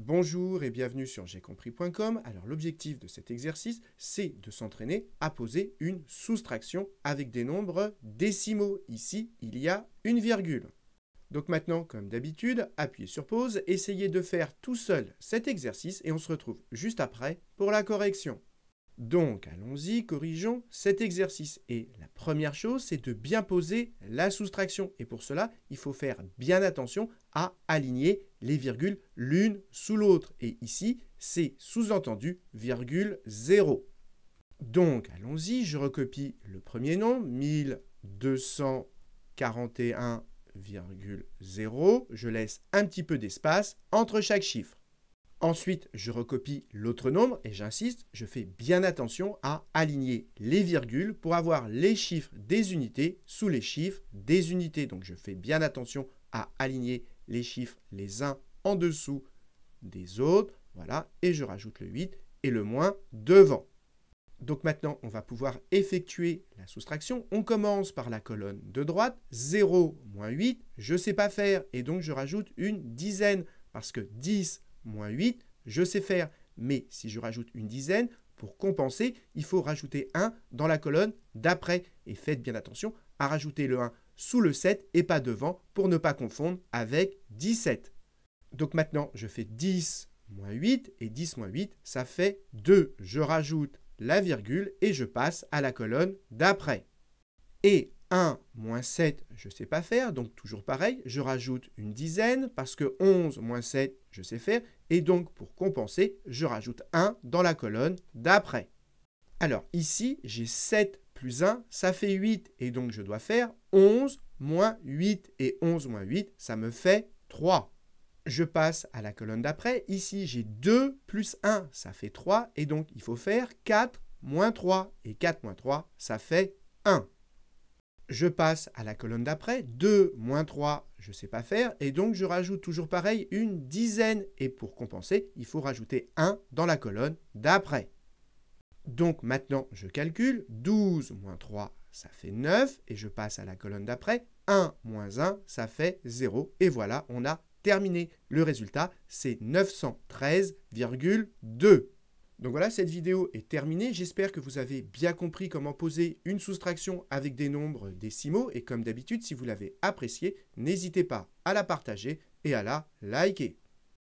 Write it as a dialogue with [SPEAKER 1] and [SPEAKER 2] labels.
[SPEAKER 1] Bonjour et bienvenue sur j'aicompris.com. Alors l'objectif de cet exercice, c'est de s'entraîner à poser une soustraction avec des nombres décimaux. Ici, il y a une virgule. Donc maintenant, comme d'habitude, appuyez sur pause, essayez de faire tout seul cet exercice et on se retrouve juste après pour la correction. Donc allons-y, corrigeons cet exercice. Et la première chose, c'est de bien poser la soustraction. Et pour cela, il faut faire bien attention à aligner les virgules l'une sous l'autre. Et ici, c'est sous-entendu virgule 0. Donc allons-y, je recopie le premier nombre, 1241,0. Je laisse un petit peu d'espace entre chaque chiffre. Ensuite, je recopie l'autre nombre et j'insiste, je fais bien attention à aligner les virgules pour avoir les chiffres des unités sous les chiffres des unités. Donc je fais bien attention à aligner les chiffres les uns en dessous des autres. Voilà, et je rajoute le 8 et le moins devant. Donc maintenant, on va pouvoir effectuer la soustraction. On commence par la colonne de droite, 0 moins 8, je ne sais pas faire et donc je rajoute une dizaine parce que 10 moins 8, je sais faire. Mais si je rajoute une dizaine, pour compenser, il faut rajouter 1 dans la colonne d'après. Et faites bien attention à rajouter le 1 sous le 7 et pas devant pour ne pas confondre avec 17. Donc maintenant, je fais 10 moins 8 et 10 moins 8, ça fait 2. Je rajoute la virgule et je passe à la colonne d'après. Et 1 moins 7, je ne sais pas faire, donc toujours pareil, je rajoute une dizaine parce que 11 moins 7, je sais faire, et donc pour compenser, je rajoute 1 dans la colonne d'après. Alors ici, j'ai 7 plus 1, ça fait 8, et donc je dois faire 11 moins 8, et 11 moins 8, ça me fait 3. Je passe à la colonne d'après, ici j'ai 2 plus 1, ça fait 3, et donc il faut faire 4 moins 3, et 4 moins 3, ça fait 1. Je passe à la colonne d'après, 2 moins 3, je ne sais pas faire, et donc je rajoute toujours pareil une dizaine. Et pour compenser, il faut rajouter 1 dans la colonne d'après. Donc maintenant, je calcule, 12 moins 3, ça fait 9, et je passe à la colonne d'après, 1 moins 1, ça fait 0, et voilà, on a terminé. Le résultat, c'est 913,2. Donc voilà, cette vidéo est terminée. J'espère que vous avez bien compris comment poser une soustraction avec des nombres décimaux. Et comme d'habitude, si vous l'avez appréciée, n'hésitez pas à la partager et à la liker.